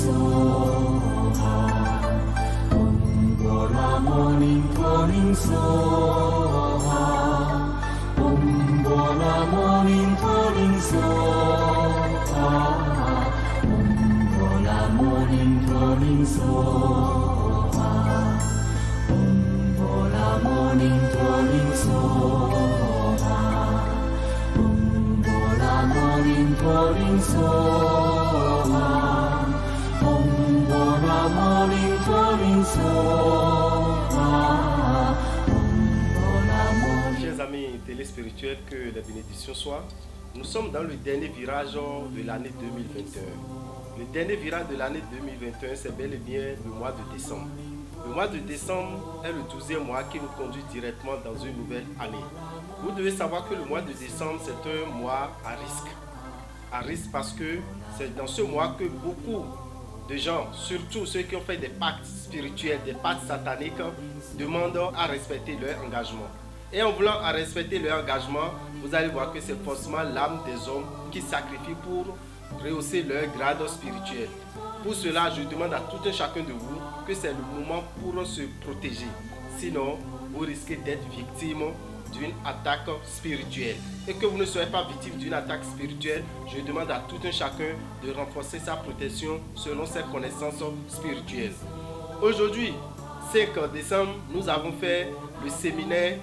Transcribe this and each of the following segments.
Soha. Om Bola Morning Calling Soha. Om Bola Morning Calling Soha. Om Bola Morning Calling Soha. Om Bola Morning Calling Soha. Om Bola Morning Calling Soha. Om Bola Morning Calling Soha. Chers amis téléspirituels, que les bénédictions soient. Nous sommes dans le dernier virage de l'année 2021. Le dernier virage de l'année 2021, c'est bel et bien le mois de décembre. Le mois de décembre est le 12e mois qui nous conduit directement dans une nouvelle année. Vous devez savoir que le mois de décembre, c'est un mois à risque. À risque parce que c'est dans ce mois que beaucoup de gens, surtout ceux qui ont fait des pactes spirituels, des pactes sataniques, demandent à respecter leur engagement. Et en voulant à respecter leur engagement, vous allez voir que c'est forcément l'âme des hommes qui sacrifient pour rehausser leur grade spirituel. Pour cela, je demande à tout un chacun de vous que c'est le moment pour se protéger. Sinon, vous risquez d'être victime d'une attaque spirituelle. Et que vous ne soyez pas victime d'une attaque spirituelle, je demande à tout un chacun de renforcer sa protection selon ses connaissances spirituelles. Aujourd'hui, 5 décembre, nous avons fait le séminaire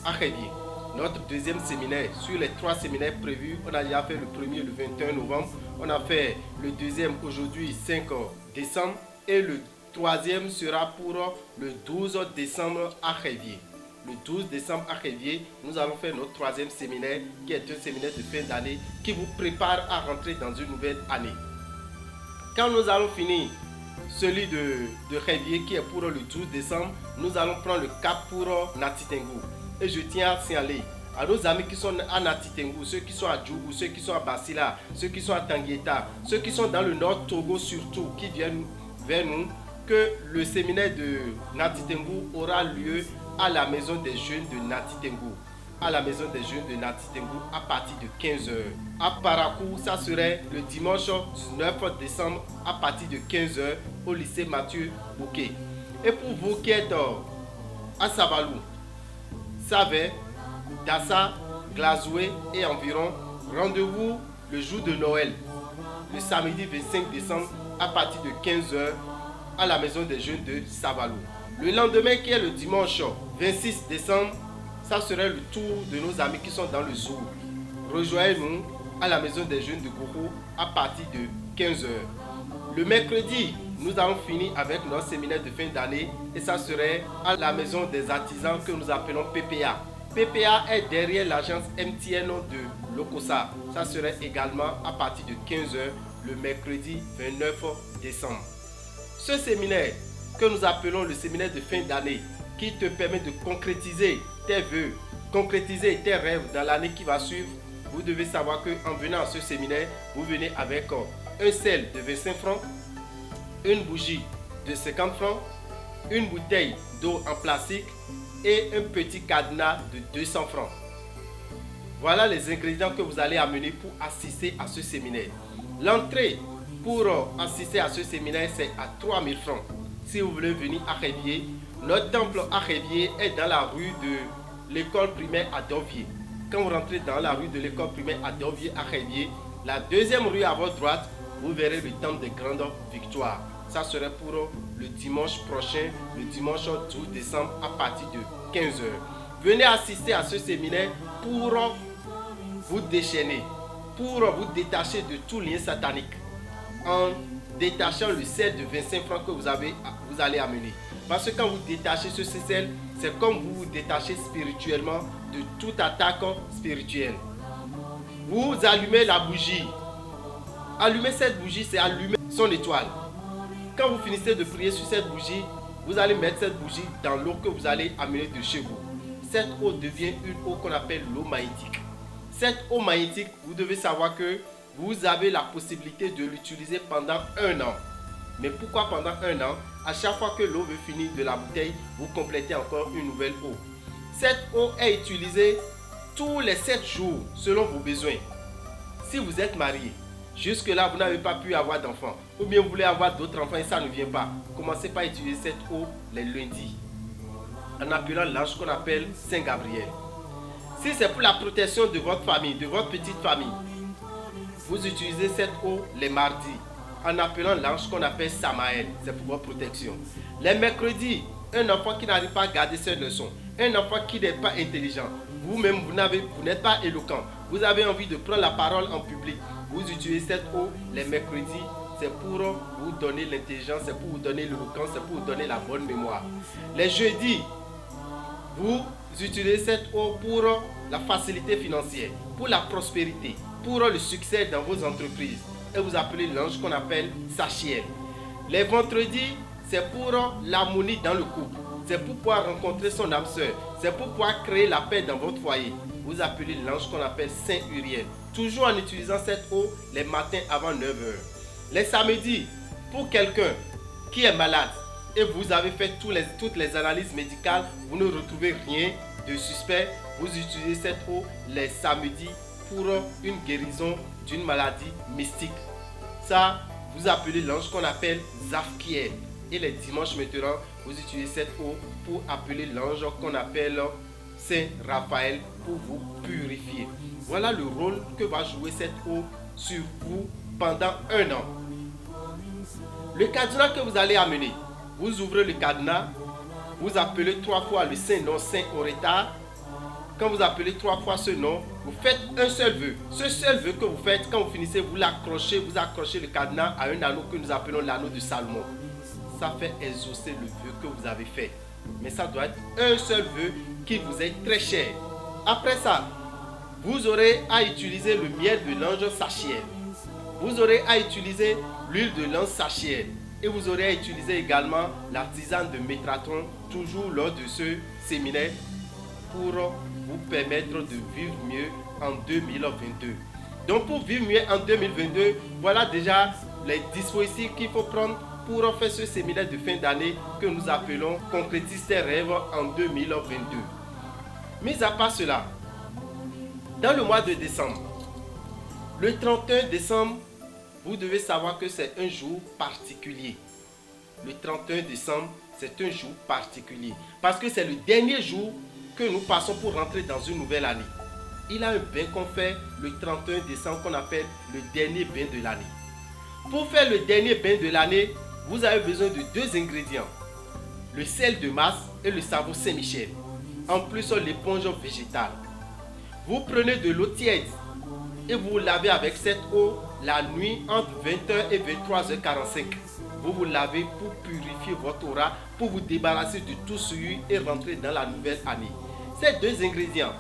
à Révier. Notre deuxième séminaire. Sur les 3 séminaires prévus, on a déjà fait le premier le 21 novembre. On a fait le deuxième aujourd'hui 5 décembre. Et le troisième sera pour le 12 décembre à Révier. Le 12 décembre à Révier, nous allons faire notre 3e séminaire qui est un séminaire de fin d'année qui vous prépare à rentrer dans une nouvelle année. Quand nous allons finir celui de Révier qui est pour le 12 décembre, nous allons prendre le cap pour Nati Tengou. Et je tiens à signaler à nos amis qui sont à Nati Tengou, ceux qui sont à Djougou, ceux qui sont à Basila, ceux qui sont à Tangueta, ceux qui sont dans le nord Togo surtout, qui viennent vers nous, que le séminaire de Nati Tengou aura lieu à la maison des jeunes de Nati Tengou. À la maison des jeunes de Nati Tengou à partir de 15h. À Parakou, ça serait le dimanche 19 décembre à partir de 15h au lycée Mathieu Bouquet. Et pour vous qui êtes à Savalou, Savé, Dassa, Glazoué et environ, rendez-vous le jour de Noël, le samedi 25 décembre à partir de 15h à la maison des jeunes de Savalou. Le lendemain qui est le dimanche 26 décembre, ça serait le tour de nos amis qui sont dans le Zour. Rejoignez-nous à la maison des jeunes de Gourou à partir de 15h. Le mercredi, nous allons finir avec notre séminaire de fin d'année et ça serait à la maison des artisans que nous appelons PPA. PPA est derrière l'agence MTN de Lokosa. Ça serait également à partir de 15h le mercredi 29 décembre. Ce séminaire que nous appelons le séminaire de fin d'année qui te permet de concrétiser tes vœux, concrétiser tes rêves dans l'année qui va suivre, vous devez savoir qu'en venant à ce séminaire, vous venez avec un sel de 25 francs, une bougie de 50 francs, une bouteille d'eau en plastique et un petit cadenas de 200 francs. Voilà les ingrédients que vous allez amener pour assister à ce séminaire. L'entrée pour assister à ce séminaire, c'est à 3000 francs. Si vous voulez venir à Révier, notre temple à Révier est dans la rue de l'école primaire à Dovier. Quand vous rentrez dans la rue de l'école primaire à Dovier à Révier, la deuxième rue à votre droite, vous verrez le temple de Grande Victoire. Ça serait pour le dimanche prochain, le dimanche 12 décembre à partir de 15h. Venez assister à ce séminaire pour vous déchaîner, pour vous détacher de tout lien satanique en détachant le sel de 25 francs que vous allez amener. Parce que quand vous détachez ce sel, c'est comme vous vous détachez spirituellement de toute attaque spirituelle. Vous allumez la bougie. Allumer cette bougie, c'est allumer son étoile. Quand vous finissez de prier sur cette bougie, vous allez mettre cette bougie dans l'eau que vous allez amener de chez vous. Cette eau devient une eau qu'on appelle l'eau magnétique. Cette eau magnétique, vous devez savoir que vous avez la possibilité de l'utiliser pendant 1 an. Mais pourquoi pendant 1 an? À chaque fois que l'eau veut finir de la bouteille, vous complétez encore une nouvelle eau. Cette eau est utilisée tous les 7 jours selon vos besoins. Si vous êtes marié, jusque-là vous n'avez pas pu avoir d'enfant, ou bien vous voulez avoir d'autres enfants et ça ne vient pas, commencez par utiliser cette eau les lundis en appelant l'ange qu'on appelle Saint Gabriel. Si c'est pour la protection de votre famille, de votre petite famille, vous utilisez cette eau les mardis en appelant l'ange qu'on appelle Samaël, c'est pour votre protection. Les mercredis, un enfant qui n'arrive pas à garder ses leçons, un enfant qui n'est pas intelligent, vous-même vous n'êtes pas éloquent, vous avez envie de prendre la parole en public, vous utilisez cette eau les mercredis, c'est pour vous donner l'intelligence, c'est pour vous donner l'éloquence, c'est pour vous donner la bonne mémoire. Les jeudis, vous utilisez cette eau pour la facilité financière, pour la prospérité, pour le succès dans vos entreprises. Et vous appelez l'ange qu'on appelle Sachiel. Les vendredis, c'est pour l'harmonie dans le couple. C'est pour pouvoir rencontrer son âme sœur. C'est pour pouvoir créer la paix dans votre foyer. Vous appelez l'ange qu'on appelle Saint Uriel. Toujours en utilisant cette eau les matins avant 9 h. Les samedis, pour quelqu'un qui est malade et vous avez fait toutes les analyses médicales, vous ne retrouvez rien de suspect, vous utilisez cette eau les samedis pour une guérison d'une maladie mystique. Ça, vous appelez l'ange qu'on appelle Zafkiel. Et les dimanches maintenant, vous utilisez cette eau pour appeler l'ange qu'on appelle Saint Raphaël pour vous purifier. Voilà le rôle que va jouer cette eau sur vous pendant un an. Le cadenas que vous allez amener, vous ouvrez le cadenas, vous appelez 3 fois le Saint-Nom Saint Oretar. Quand vous appelez 3 fois ce nom, vous faites un seul vœu. Ce seul vœu que vous faites, quand vous finissez, vous l'accrochez, vous accrochez le cadenas à un anneau que nous appelons l'anneau de Salomon. Ça fait exaucer le vœu que vous avez fait. Mais ça doit être un seul vœu qui vous est très cher. Après ça, vous aurez à utiliser le miel de l'ange Sachiel. Vous aurez à utiliser l'huile de l'ange Sachiel. Et vous aurez à utiliser également la tisane de Métratron, toujours lors de ce séminaire, pour vous permettre de vivre mieux en 2022. Donc pour vivre mieux en 2022, voilà déjà les dispositifs qu'il faut prendre pour faire ce séminaire de fin d'année que nous appelons Concrétise tes rêves en 2022. Mis à part cela, dans le mois de décembre, le 31 décembre, vous devez savoir que c'est un jour particulier. Le 31 décembre, c'est un jour particulier parce que c'est le dernier jour que nous passons pour rentrer dans une nouvelle année. Il a un bain qu'on fait le 31 décembre qu'on appelle le dernier bain de l'année. Pour faire le dernier bain de l'année, vous avez besoin de 2 ingrédients. Le sel de Mars et le savon Saint-Michel. En plus, l'éponge végétale. Vous prenez de l'eau tiède et vous vous lavez avec cette eau la nuit entre 20h et 23h45. Vous vous lavez pour purifier votre aura, pour vous débarrasser de tout souillure et rentrer dans la nouvelle année. Ces 2 ingrédients,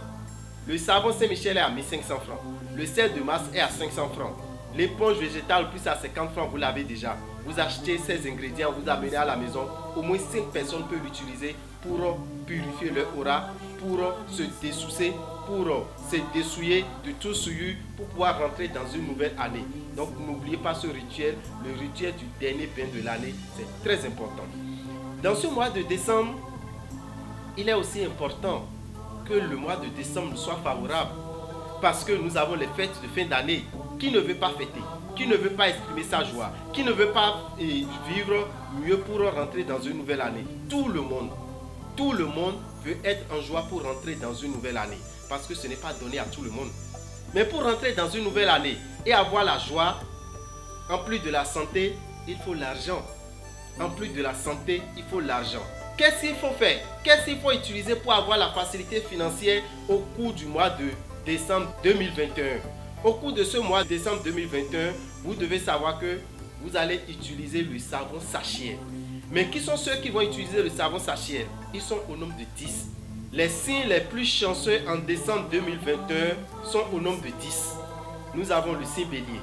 le savon Saint-Michel est à 1500 francs, le sel de Mars est à 500 francs, l'éponge végétale plus à 50 francs, vous l'avez déjà. Vous achetez ces ingrédients, vous amenez à la maison, au moins 5 personnes peuvent l'utiliser pour purifier leur aura, pour se dessoucer, pour se dessouiller de tout souillure, pour pouvoir rentrer dans une nouvelle année. Donc n'oubliez pas ce rituel, le rituel du dernier bain de l'année, c'est très important. Dans ce mois de décembre, il est aussi important que le mois de décembre soit favorable parce que nous avons les fêtes de fin d'année. Qui ne veut pas fêter? Qui ne veut pas exprimer sa joie? Qui ne veut pas vivre mieux pour rentrer dans une nouvelle année? Tout le monde veut être en joie pour rentrer dans une nouvelle année parce que ce n'est pas donné à tout le monde. Mais pour rentrer dans une nouvelle année et avoir la joie, en plus de la santé, il faut l'argent. En plus de la santé, il faut l'argent. Qu'est-ce qu'il faut faire? Qu'est-ce qu'il faut utiliser pour avoir la facilité financière au cours du mois de décembre 2021? Au cours de ce mois de décembre 2021, vous devez savoir que vous allez utiliser le savon Sachiel. Mais qui sont ceux qui vont utiliser le savon Sachiel? Ils sont au nombre de 10. Les signes les plus chanceux en décembre 2021 sont au nombre de 10. Nous avons le signe Bélier,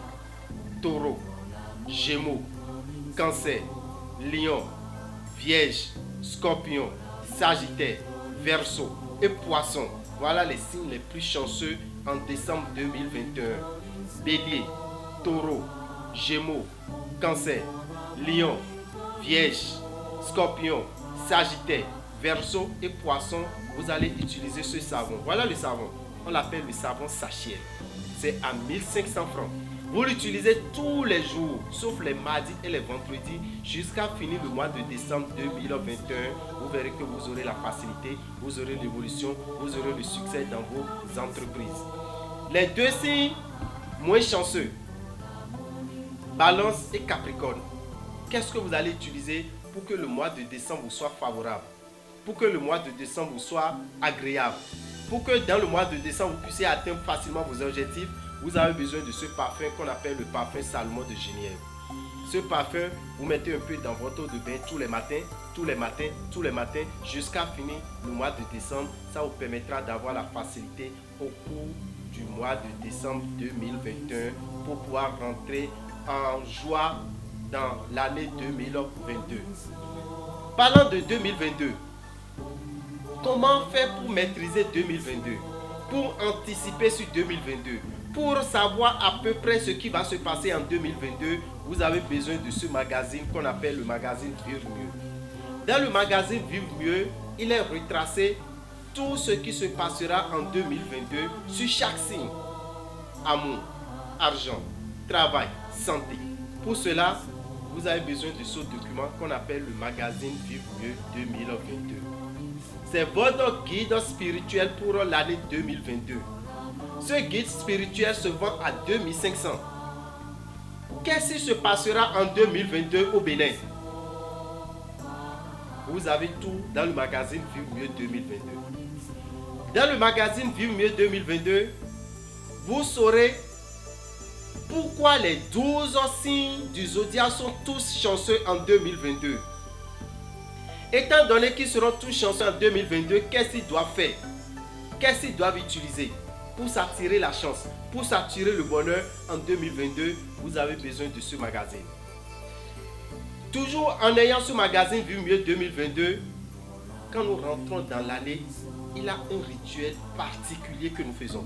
Taureau, Gémeaux, Cancer, Lion, Vierge, Scorpion, Sagittaire, Verseau et Poisson. Voilà les signes les plus chanceux en décembre 2021. Bélier, Taureau, Gémeaux, Cancer, Lion, Vierge, Scorpion, Sagittaire, Verseau et Poisson. Vous allez utiliser ce savon. Voilà le savon. On l'appelle le savon Sachiel. C'est à 1500 francs. Vous l'utilisez tous les jours, sauf les mardis et les vendredis, jusqu'à finir le mois de décembre 2021. Vous verrez que vous aurez la facilité, vous aurez l'évolution, vous aurez le succès dans vos entreprises. Les deux signes moins chanceux, Balance et Capricorne. Qu'est-ce que vous allez utiliser pour que le mois de décembre vous soit favorable? Pour que le mois de décembre vous soit agréable? Pour que dans le mois de décembre vous puissiez atteindre facilement vos objectifs, vous avez besoin de ce parfum qu'on appelle le parfum Salomon de Genièvre. Ce parfum, vous mettez un peu dans votre eau de bain tous les matins, jusqu'à finir le mois de décembre. Ça vous permettra d'avoir la facilité au cours du mois de décembre 2021 pour pouvoir rentrer en joie dans l'année 2022. Parlant de 2022, comment faire pour maîtriser 2022? Pour anticiper sur 2022? Pour savoir à peu près ce qui va se passer en 2022, vous avez besoin de ce magazine qu'on appelle le magazine Vivre Mieux. Dans le magazine Vivre Mieux, il est retracé tout ce qui se passera en 2022 sur chaque signe. Amour, argent, travail, santé. Pour cela, vous avez besoin de ce document qu'on appelle le magazine Vivre Mieux 2022. C'est votre guide spirituel pour l'année 2022. Ce guide spirituel se vend à 2500. Qu'est-ce qui se passera en 2022 au Bénin? Vous avez tout dans le magazine Vivre Mieux 2022. Dans le magazine Vivre Mieux 2022, vous saurez pourquoi les 12 signes du zodiaque sont tous chanceux en 2022. Étant donné qu'ils seront tous chanceux en 2022, qu'est-ce qu'ils doivent faire? Qu'est-ce qu'ils doivent utiliser pour s'attirer la chance, pour s'attirer le bonheur en 2022? Vous avez besoin de ce magazine. Toujours en ayant ce magazine Vivre Mieux 2022, quand nous rentrons dans l'année, il a un rituel particulier que nous faisons.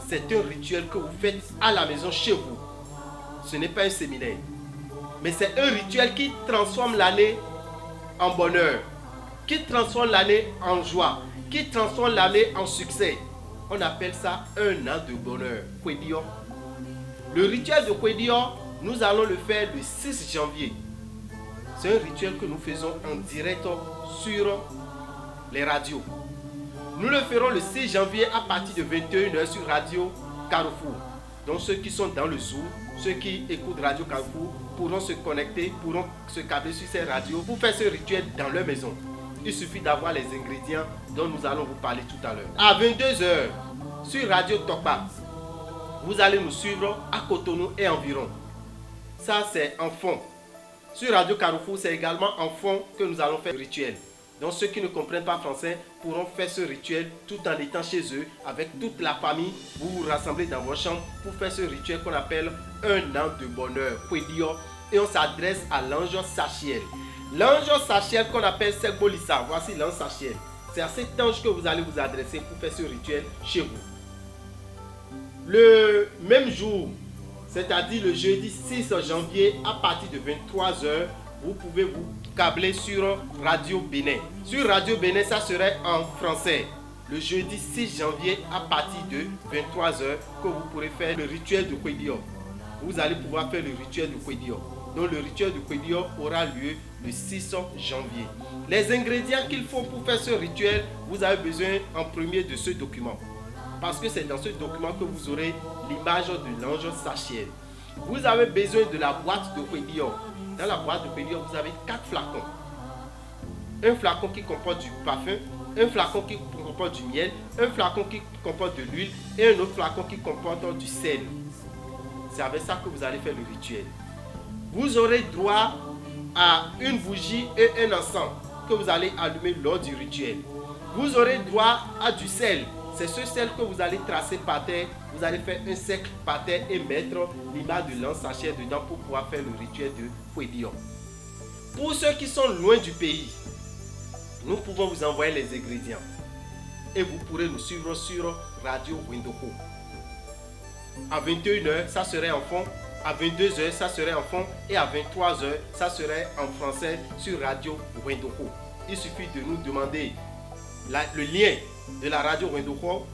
C'est un rituel que vous faites à la maison chez vous. Ce n'est pas un séminaire, mais c'est un rituel qui transforme l'année en bonheur, qui transforme l'année en joie, qui transforme l'année en succès. On appelle ça un an de bonheur. Kwedio. Le rituel de Kwedio, nous allons le faire le 6 janvier. C'est un rituel que nous faisons en direct sur les radios. Nous le ferons le 6 janvier à partir de 21h sur Radio Carrefour. Donc ceux qui sont dans le Zoom, ceux qui écoutent Radio Carrefour pourront se connecter, pourront se câbler sur ces radios pour faire ce rituel dans leur maison. Il suffit d'avoir les ingrédients dont nous allons vous parler tout à l'heure. À 22h sur Radio Tokpa, vous allez nous suivre à Cotonou et environ. Ça c'est en fond. Sur Radio Carrefour, c'est également en fond que nous allons faire le rituel. Donc ceux qui ne comprennent pas français pourront faire ce rituel tout en étant chez eux, avec toute la famille. Vous vous rassemblez dans vos chambres pour faire ce rituel qu'on appelle un an de bonheur, Kwedio. Et on s'adresse à l'ange Sachiel. L'ange Sachiel qu'on appelle Segbolissa, voici l'ange Sachiel. C'est à cet ange que vous allez vous adresser pour faire ce rituel chez vous. Le même jour, c'est-à-dire le jeudi 6 janvier à partir de 23h, vous pouvez vous câbler sur Radio Bénin. Sur Radio Bénin, ça serait en français. Le jeudi 6 janvier à partir de 23h que vous pourrez faire le rituel de Kwedio. Vous allez pouvoir faire le rituel de Kwedio. Donc le rituel de Kwedio aura lieu le 6 janvier. Les ingrédients qu'il faut pour faire ce rituel, vous avez besoin en premier de ce document. Parce que c'est dans ce document que vous aurez l'image de l'ange Sachiel. Vous avez besoin de la boîte de Kwedio. Dans la boîte de Kwedio, vous avez 4 flacons. Un flacon qui comporte du parfum, un flacon qui comporte du miel, un flacon qui comporte de l'huile et un autre flacon qui comporte du sel. C'est avec ça que vous allez faire le rituel. Vous aurez droit à une bougie et un encens que vous allez allumer lors du rituel. Vous aurez droit à du sel. C'est ce sel que vous allez tracer par terre. Vous allez faire un cercle par terre et mettre l'image de l'ange Sachiel dedans pour pouvoir faire le rituel de Kwedio. Pour ceux qui sont loin du pays, nous pouvons vous envoyer les ingrédients. Et vous pourrez nous suivre sur Radio Windoko. À 21h, ça serait en fond. À 22h, ça serait en fond. Et à 23h, ça serait en français sur Radio Windoko. Il suffit de nous demander le lien de la Radio Windoko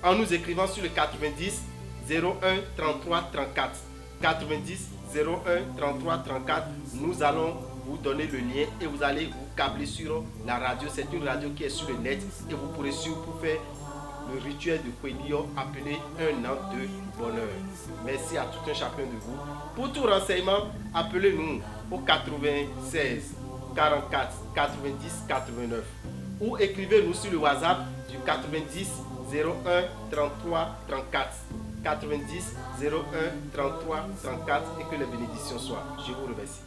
en nous écrivant sur le 90 01 33 34. 90 01 33 34. Nous allons vous donner le lien et vous allez vous câbler sur la radio. C'est une radio qui est sur le net et vous pourrez suivre pour faire le rituel de Kwedio appelé un an de bonheur. Merci à tout un chacun de vous. Pour tout renseignement, appelez-nous au 96 44 90 89 ou écrivez-nous sur le WhatsApp du 90 01 33 34. 90 01 33 34 et que les bénédictions soient. Je vous remercie.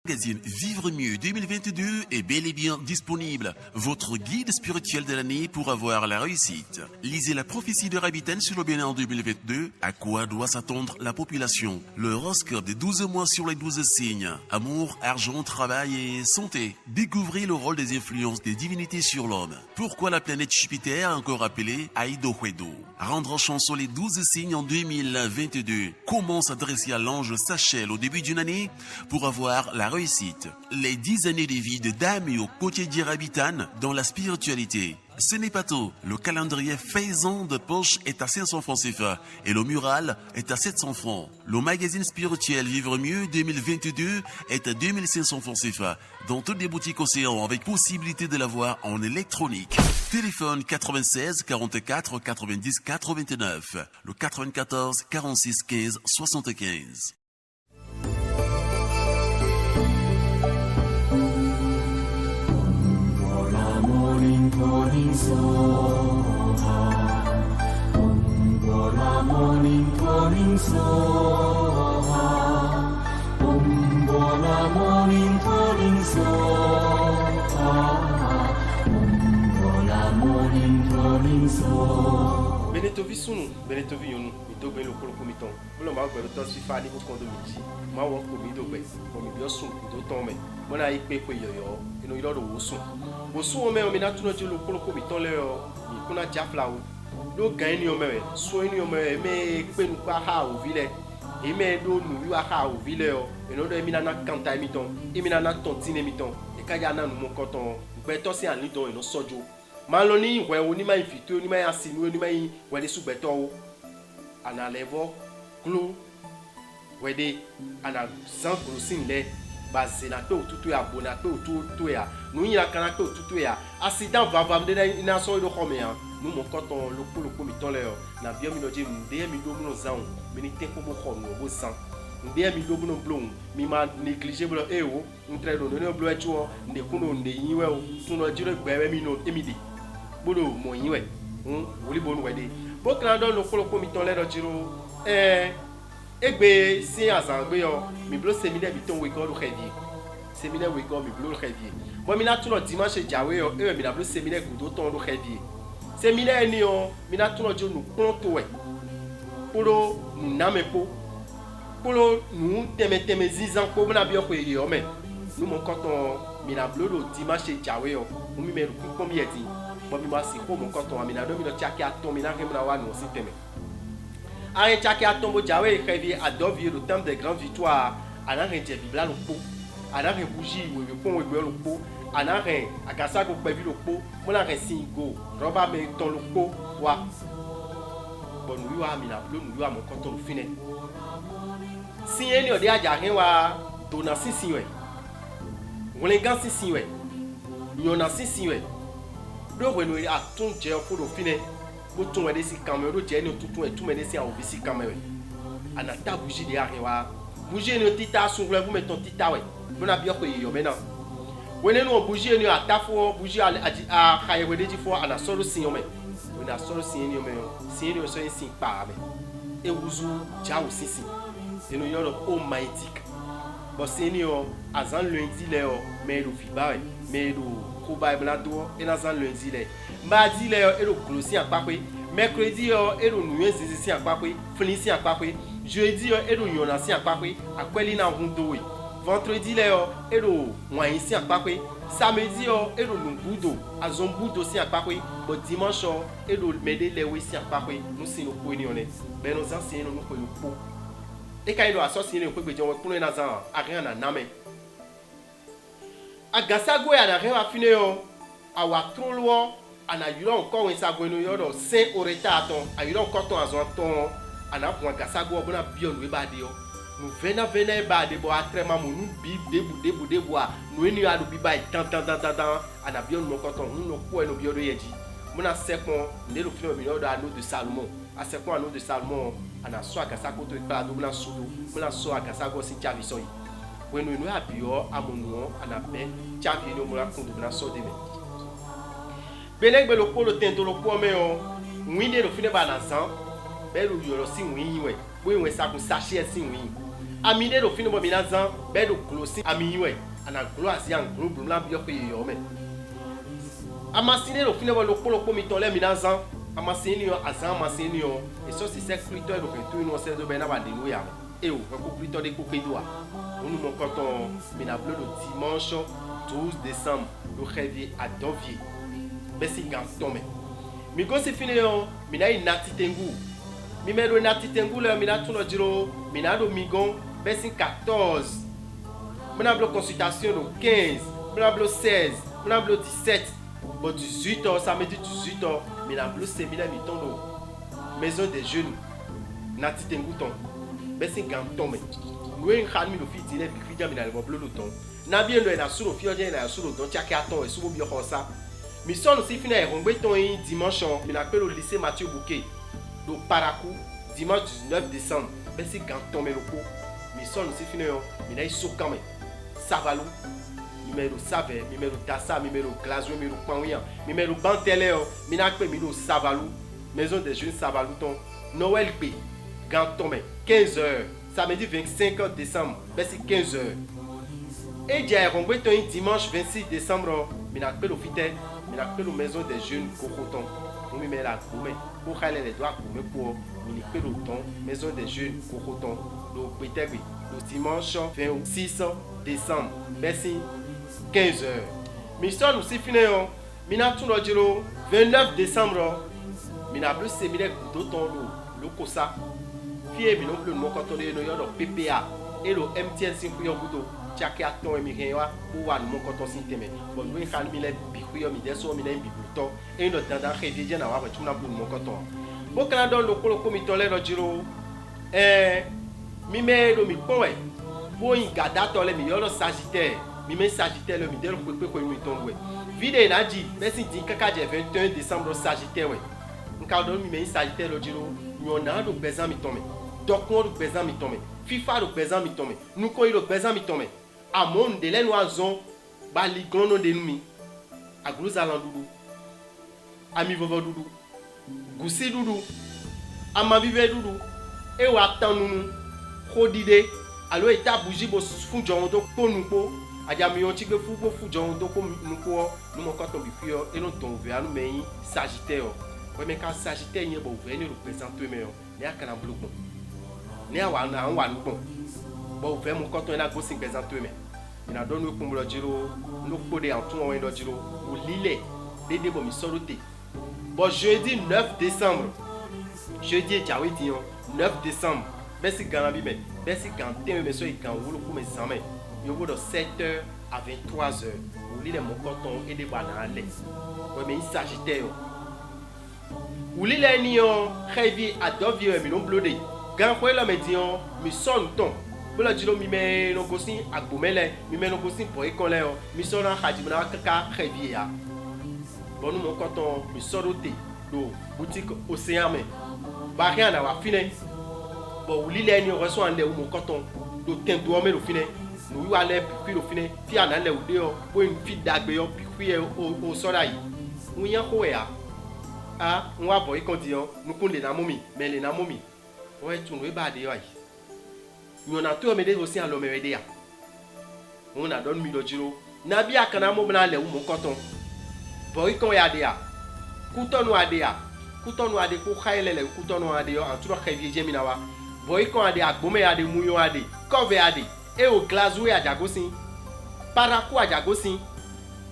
Le magazine Vivre Mieux 2022 est bel et bien disponible. Votre guide spirituel de l'année pour avoir la réussite. Lisez la prophétie de Rabitaine sur le bien en 2022. À quoi doit s'attendre la population? Le horoscope des 12 mois sur les 12 signes. Amour, argent, travail et santé. Découvrez le rôle des influences des divinités sur l'homme. Pourquoi la planète Jupiter, encore appelée Aido Huedo. Rendre en chanson les 12 signes en 2022. Comment s'adresser à l'ange Sachel au début d'une année pour avoir la réussite. Les 10 années de vie de Dame et au côté d'Irabitane dans la spiritualité. Ce n'est pas tout. Le calendrier Faisan de poche est à 500 francs CFA et le mural est à 700 francs. Le magazine spirituel Vivre Mieux 2022 est à 2500 francs CFA dans toutes les boutiques Océan avec possibilité de l'avoir en électronique. Téléphone 96 44 90 89. Le 94 46 15 75. Morning Soha, Om Bola Morning Soha, Om Bola Morning Soha, Om Bola Morning Soha. Benetovi sunu, benetovi yonu, mito ben lokolo komiton. Bolo ma gbe to si fa ni ko kondo miji. Ma won ko mi do gbe, ko mi bio sun do ton me. Mo na ipe ko yoyo, inu ilo do wo sun. Wo sun o me o mi na tuno je lokolo komiton le o. Mi kuna jafla o. Do gan ni o me, so ni o me pe nu pa ha o vile. E me do nu wi ha o vile o. Eno do mi na na kanta mi ton, e mi na na tontine mi ton. E ka ya na nu mo koton. Gbe to si an ni don eno sojo. Maloni we oni ma ifito oni ma asinu oni ma we de sugbeto o ana levo klo we de ana san krosin le bazena pe otutu ya bona pe otutu ya nu yin akana pe otutu ya accident vava de ina so do khome ya nu mo koton lo mi ton le o na bio mi no je nde mi do no zan mi ni tempo bo khom no bo san nde mi do no blon mi ma negligible e o ntre do no blo echo nde kuno nde yin we o tuno jiro gbe mi no emide bolo mo yin we woli bonu we de bo kan don lo koloko mi ton le do jiro egbe si azan gbe yo mi blo séminaire bi ton we go do xevi séminaire we go mi blo xevi bo mi na tuno dimanche jawe yo mi na blo séminaire go do ton do xevi séminaire ni o mi na tuno jo nu pronto we polo nu namepo polo nu teme zizan ko na bi o ko yo me nu mo koton mi na blo do dimanche jawe yo mi me ku ko mi eti bobi ma si ko mo koton amina do mi no chaki aton mi na ke mna wa no si teme a chaki aton bo jawe xevi adovi le temps des grandes victoires ana renje bibla lo po ana re bougie we pon we gbe lo po ana re agasa ko pe vi lo po mo la re sin go roba me ton lo po wa bon nu wa amina blo nu wa mo koton lo fine si eni ode aja ren wa dona sisi we wole gan sisi we nyona sisi we do we no atun je ko do fine bo tun we de si kan do je ni tutun e tun me de si a obi si kan me we ana ta bougie de are wa bougie ni tita sun vle vous mettons tita we bo na bi ko yo me na we ne no bougie ni atafo bougie a khaye we de ji fo ana solo sin yo me we na solo sin ni yo me sin ni o so sin pa me e wuzu ja o sisi eno yo lo almighty bo sin ni o azan lundi le o me do fi ba we me do ko Bible ado ina zan lundi le mardi le e ro close apapwe mercredi e ro nuye zizi apapwe finisi apapwe jeudi e ro yona si apapwe akweli na hundo we vendredi le e ro wan si apapwe samedi e ro lumbudo azombudo si apapwe bo dimanche e ro mede le we si apapwe no si no ko ni one be no zan si no ko yo po e kai do aso si ni ko gbeje won kuno na zan arian na name agasa go ya na re wa fine yo awa trolo ana yura encore un sagweno yodo saint oreta aton ayura encore ton azon ton ana pour gasago bona bion we badio nous vena bade bo atrema mo nous bi debu a nous eni adu bi ba tan ana bion mo koton nous no ko eno biodo yeji mona sekon ne lo film mi yodo anu de Salomon a sekon anu de Salomon ana so agasago to ikpa do mona so agasago si chaviso yi when we know abio amonuo ana be chavi no mona kundu na so de me benegbe lo polo tento lo po me o nwinde lo fine ba na san be lo yoro si nwin we bo enwe sa kun sachet si nwin amine lo fine bo mi na zan be lo close ami we ana glo asian glo bla bi ko yo me amasine lo fine bo lo polo po mi to le mi na zan amasine yo azan amasine yo et so c'est secrétaire lo fait tout no se do be na ba de no ya e o ko plutôt de ko pedoa nous mon canton mi na bleu le dimanche 12 décembre le réveil à Dovier besi gantome mi go se fine yo mi na inati tengu mi me do nati tengu le mi na tuno jiro mi na do migon besi 14 mi na blo consultation le 15 mi na blo 16 mi na blo 17 bon 18 heures samedi 18 heures mi na blo séminaire mi tondo maison des jeunes nati tengu ton besi gantome nous en mi do fi dire bi fi jam na le blo le ton na bien do na suro fi oje na suro don tiake aton e subo bi ho sa mi son aussi fini à Rongbeton dimanche, mi l'appelle au lycée Mathieu Bouquet. Do Parakou, dimanche 19 décembre. Ben c'est Ganton Meloko. Mi son aussi fini mi na Isokame. Savalou, numéro Save, numéro Dassa, numéro Glazou, numéro Panouya, numéro Bantele, mi na pe numéro Savalou, maison des jeunes Savalou ton. Noël B, Ganton 15h, samedi 25 décembre. Ben c'est 15h. Et dia Rongbeton dimanche 26 décembre, mi l'appelle au fitèle. Mi l'appelle aux maisons des jeunes Cocoton. On met la gourmet. Pour aller les doigts gourmet pour mi l'appelle au ton. Maison des jeunes Cocoton. Le pétégui. Le dimanche 26 décembre. Merci. 15h. Mi son aussi fini. Mi n'a tout le giro. 29 décembre. Mi n'a plus séminaire d'auton le Kosa. Fille mi non plus mon canton de Noyon PPA. Et le MTN 5 Goudo. Tiake aton e mi renwa pour wa mon canton sinteme. Bon nous kan mi le bikuyo mi deso mi na bibuto e no tanda khedije na wa tuna pour mon canton. Bo kana don lo kolo ko mi tole lo jiro mi me do mi poe. Bo yin gada tole mi yo lo Sagittaire. Mi me Sagittaire le mi de lo pepe ko mi ton we. Vide na di merci di kaka je 21 décembre Sagittaire we. Nka don mi me Sagittaire lo jiro nyona do bezan mi tome. Dokon do bezan mi tome. FIFA do bezan mi tome. Nuko do bezan mi tome. Amon de les noisons, bali glono de numi, a glouzalan doudou, ami vovo doudou, goussi doudou, amavive doudou, et ou atan nounou, kodide, alo eta bougie bo fujon do konupo, a diamion tigre fubo fujon do konupo, nous mon canton bifio, et non ton ver, nous meyi Sagittaire. Ouais, mais quand Sagittaire n'y est bon, vous représentez meilleur, n'y a qu'un bleu bon, n'y a wana un wan bon. Bon, vous mon canton est go 5 présente mais il a donné comme le giro nous codé en tout en le giro ou lilé dédé bon mi soroté. Bon jeudi 9 décembre. Jeudi jawi dion 9 décembre. Merci Ganabi mais merci Ganté mais so il kan wolo pour mes amis. Yo go de 7h à 23h. Ou lilé mon canton et des bananes. Ouais mais il Sagittaire. Ou lilé nion révi à Dovier mi non blodé. Gan ko la medion mi son ton. Bola jiro mi me no gosin agbomele mi me no gosin po ikonle o mi so na hajimna kaka khevia bon nous mon canton mi soroté do boutique océan me ba rien na wa fine bon ou lile ni reso ande ou mon canton do tendo me lo fine no wa le puis lo fine fi ana le ude o bo en fi dagbe yo puis o sora yi uyan ko ya a nwa bo ikondi o nukunle na momi me le na momi o e tunu e ba de yo yi nous avons tout amédé aussi à l'homme. On a donné 1000 euros. Nabi a quand même monnaie ou mon canton. Boy quand y a des couton ou adéa. Couton ou adé pour khaïle le couton ou adé en tout cas vieux minawa. Boy quand adé a bomé adé mouillon adé. Cove adé. Et au glazou à jagosin. Parakou à jagosin.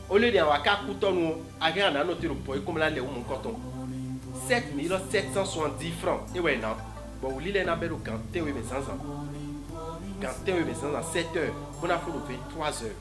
Au lieu d'un waka couton ou a rien à noter le boy comme là le ou mon canton. 7770 francs. Et ouais non. Bon, l'île est en belle au Ganté, oui, mais sans ans. Ganté, oui, mais sans ans, 7h. On a fait le 23h.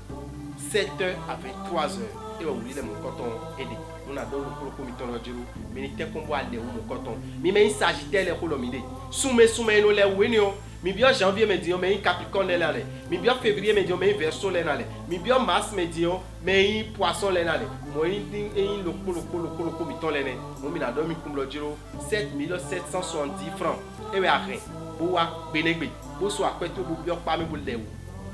7h à 23h. Et on oublie mon coton aidé. On adore le comiton de Dieu. Mais il était comme aller où mon coton. Mais il s'agitait les colomidés. Soumé, nous les ouénions. Mi bien janvier me dit mais capricorne les allé. Mi bien février me dit mais verseau les allé. Mi bien mars me dit mais poisson les allé. Moi il le comiton les né. Moi mi na dormi comme le Dieu 7770 francs. Et oui arrêt. Boa benegbe. Bo so akweto bo bien pa me bo lewo.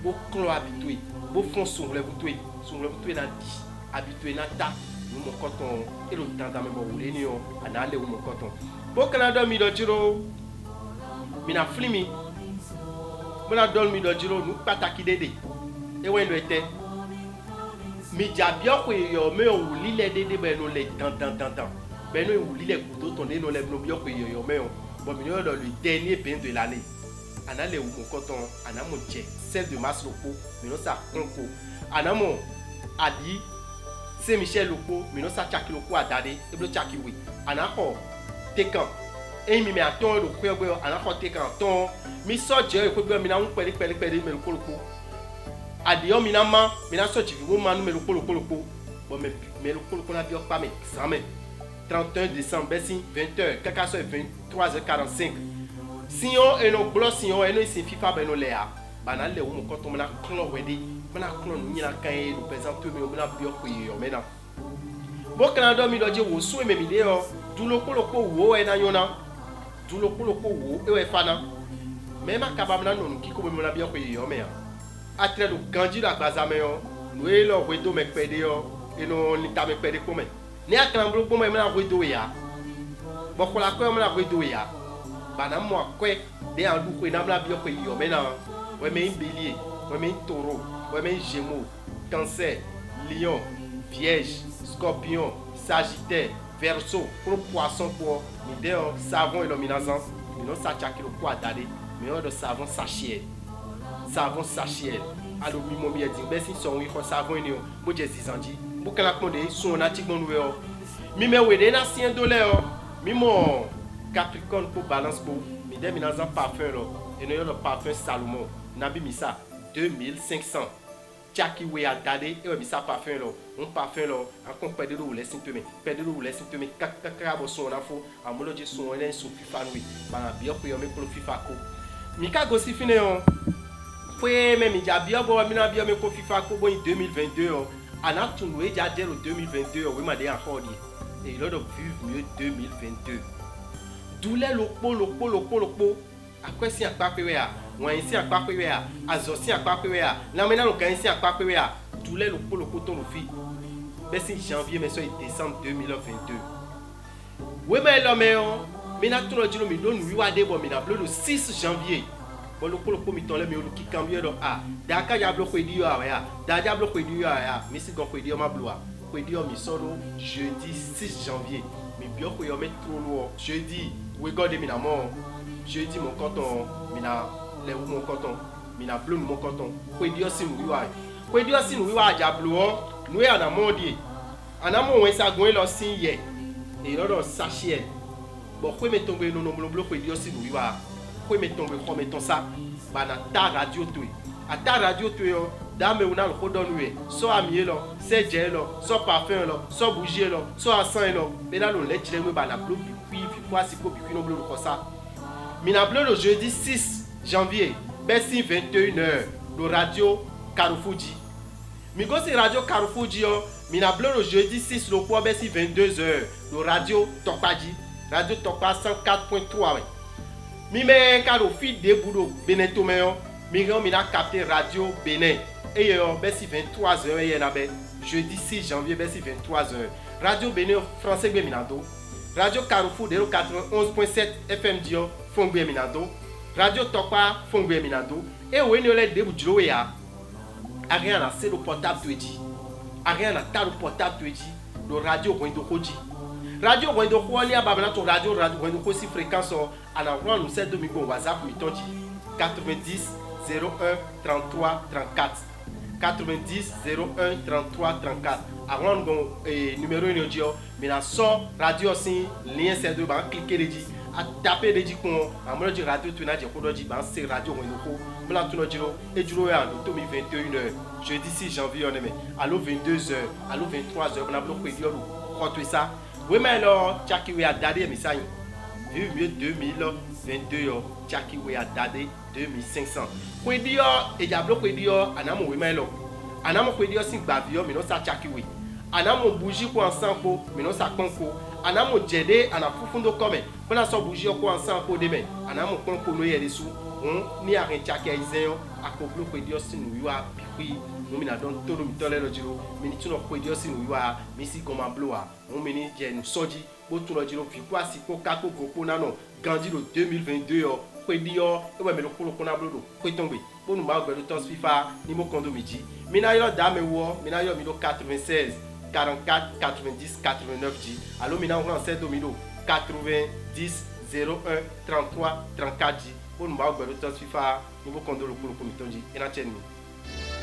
Bo clo habitué. Bo fond sur le boutué. Sur le boutué na di. Habitué na ta. Nous mon coton et le temps dans me bo rouler ni on aller où mon coton. Bo Canada mi do Dieu. Mi na flimi. Mona dormi do Dieu nous pataki dede. Et ouais nous était. Mi jabio ko yo me o wuli le dede be no le tan. Ben nous wuli le couteau tourner no le no bio ko yo me o. Bon, nous sommes dans le dernier bain de l'année. On a les mon coton, on a mon jet, celle de Mas Lopo, mais nous ça Conco. On a mon Adi, Saint-Michel Lopo, mais nous ça Tchaki Lopo à Dade, et le Tchaki oui. On a encore Tekan. Et il met un ton, le Kouya, on a encore Tekan, ton. Mais ça, Dieu, il faut que nous peli, mais le Kolopo. Adi, on a man, mais là, ça, tu veux, mais le Kolopo. Bon, mais le Kolopo n'a bien pas, mais ça, mais. 31 décembre, 20h, caca soit 23h45. Si on est nos blocs, si on est nos FIFA, ben nous léa. Banal le ou quand on a clon wedi, on a clon ni la caille, nous présente mais on a bien couillé maintenant. Bon Canada mi doit dire au souhait mes vidéos, tout le coloco ou est na yona, tout le coloco ou est fana. Même à Kabamna non qui comme on a bien couillé mais. Après le Gandhi la Bazameo, nous est le wedo me pédéo et nous n'ta me pédé comme. Ni a klamblo pour moi na wedo ya. Boko la ko na wedo ya. Bana mo kwe de an du ko na bla bio ko yo me na. Ouais mais bélier, ouais mais taureau, ouais mais gémeaux, cancer, lion, vierge, scorpion, sagittaire, verseau, pour poisson pour midéo, savon et l'ominazan. Mais non ça tchaki le quoi d'aller. Mais on de savon sachet. Savon sachet. Alors mi mo mi dit ben si son wi ko savon ni o. Mo je zizandi. Bukala konde son natik mon we o mi me we de na $100 mi mo Capricorne pour balance pour mi de mi na zan parfum lo et no yo le parfum Salomon na bi mi sa 2500 Tchaki we a dade e mi sa parfum lo un parfum lo en kon pede do le symptôme kaka bo son na fo amolo je son en so FIFA oui ba bi ko yo me pro FIFA ko mi ka go si fine on foi me mi ja bi bo mi na bi me ko FIFA ko bo en 2022 o ana tunwe ja dire au 2022 oui ma de encore dit et il a de vivre mieux 2022 doule lopo après si akpa pewe a wan si akpa pewe a azo si akpa pewe a la mena lo kan si akpa pewe a doule lopo ton lo fi ben si janvier mais soit décembre 2022 oui mais là mais on na tout le dilo mi don wi wa de bo mi na bleu le 6 janvier bon le mi ton le mi ki cambie do a da ka ya blo ko di yo a ya da ja blo ko di yo a ya mi si go ko di yo ma bloa ko di yo mi solo jeudi 6 janvier mi bio ko yo met trop lourd jeudi we go de mi na mo jeudi mon coton mi na le mon coton mi na bleu mon coton ko di yo si nu wi wa ja bloa nu ya na mo di ana mo wen sa gon lo sin ye e lo do sachet bon ko me tomber no blo ko di yo si nu wi wa ko me tomber ko me ton ça bana ta radio toi à ta radio toi dame on a le kodonwe so amie lo c'est gel lo so parfum lo so bougie lo so encens lo mais là le lettre me bana bleu puis quoi si ko puis no bleu ko ça mina bleu le jeudi 6 janvier bersi 21h le radio Karufuji mi go c'est radio Karufuji yo mina bleu le jeudi 6 le quoi bersi 22h le radio Tokpaji radio Tokpa 104.3 ouais. Mi me karo fi de budo Beneto meyo mi na capté radio Benin et yo bersi 23h et na be jeudi 6 janvier bersi 23h radio Benin français be minado radio Carrefour de 91.7 FM dio fongbe minado radio Tokpa fongbe minado et we no le de budro ya rien na c'est le portable tueji rien na ta le portable tueji le radio Rwendo Koji radio Rwendo Kwani ababana ton radio Rwendo Ko si fréquence ana roi nous c'est domingo WhatsApp mi tonji 90 01 33 34 90 01 33 34 avant numéro ino dio mais na so radio si lien c'est de ba cliquer le dit a taper des dicons à mon radio tu n'as dit quoi dit ben c'est radio on nous blanc tu n'as et du royal tout 21h jeudi 6 janvier on est allo 22h allo 23h on a bloqué dio contre ça oui mais alors Jackie we a dadé mais ça vu mieux 2022 Jackie we a dadé 2500 quoi dio et ya bloqué dio anamo oui mais alors anamo quoi dio sin bavio mais non ça Jackie we anamo bougie ko ensemble mais non ça conco anamo jede ana fufundo comme on a so bougie ko ensemble de mais anamo conco no yele su on ni arrêt Jackie izen akoblo ko dio sin wi wa bi nous mina don todo mi tole lo jiro mini tuno ko dio sin wi wa mi si comme bloa on mini je nous soji bo tuno jiro fi kwa si ko kako gopo na no gandi lo 2022 ko dio e we me lo ko na blodo ko tombe bo nu ma gbe lo tos FIFA ni mo kondo miji mina yo da me wo mina yo mi lo 96 44 90 89 G. Allô, maintenant on sait domino 90 01 33 34 G. Pour nous voir le temps FIFA, nous vous condole pour le comité et la chaîne.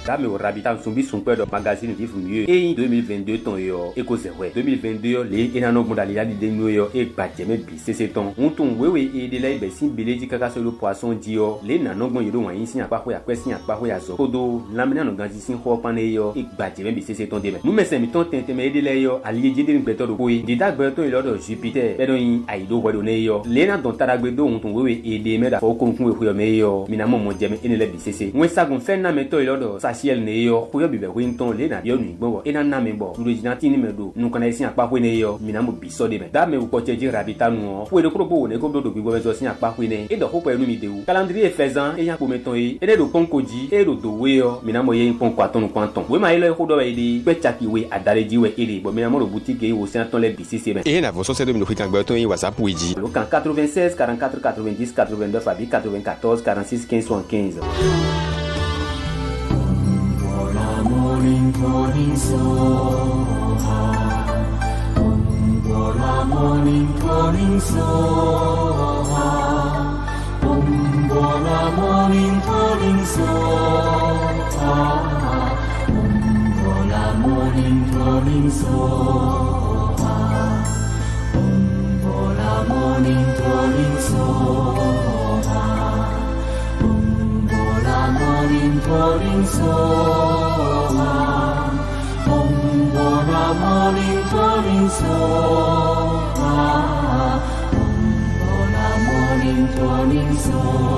Dame au rabitan sumbi son père de magazine vivre mieux et 2022 ton yo et cause ouais 2022 les enano modalité de nous yo et badjeme bi c'est ton on ton wewe et de la be sin beleji kaka sur le poisson dio les nano bon yo wan yin sin apa ko ya kwesi apa ko ya zo kodo lamina no ganji sin ho pan yo et badjeme bi c'est ton de nous mais c'est mi ton tente mais de la yo allié de beto do koyi di dag beto yo do Jupiter be don yin aido wado ne yo les na don taragbe do on ton wewe et de me da ko ko ko yo me yo mina mo mo jeme ene le bi c'est moi ça gon fait na meto yo do ciel ne yo ko yo bibe winton le na yo nu igbo ina na me bo ndo jina tini me do nu kana isi apa ko ne yo mina mo biso de me da me ko cheji rabita nu o we de kropo ne ko do bibo bezo sin apa ko ne e do ko pe nu mi de u calendrier faisant e yan ko meton e de do ponko ji e do do we yo mina mo ye ponko aton kwanton we ma ile ko do we di pe chaki we adare ji we ere bo mina mo ro boutique e wo sin aton le bcc me et na vo so se do mi no kan gbe ton e WhatsApp we ji le kan 96 44 90 89 abi 94 46 15 75 Morning calling soha Om Bola morning calling soha Om Bola morning calling soha Om Bola morning calling soha Om Bola morning calling soha Om Bola morning calling soha morning calling soha, Om Bola morning calling soha.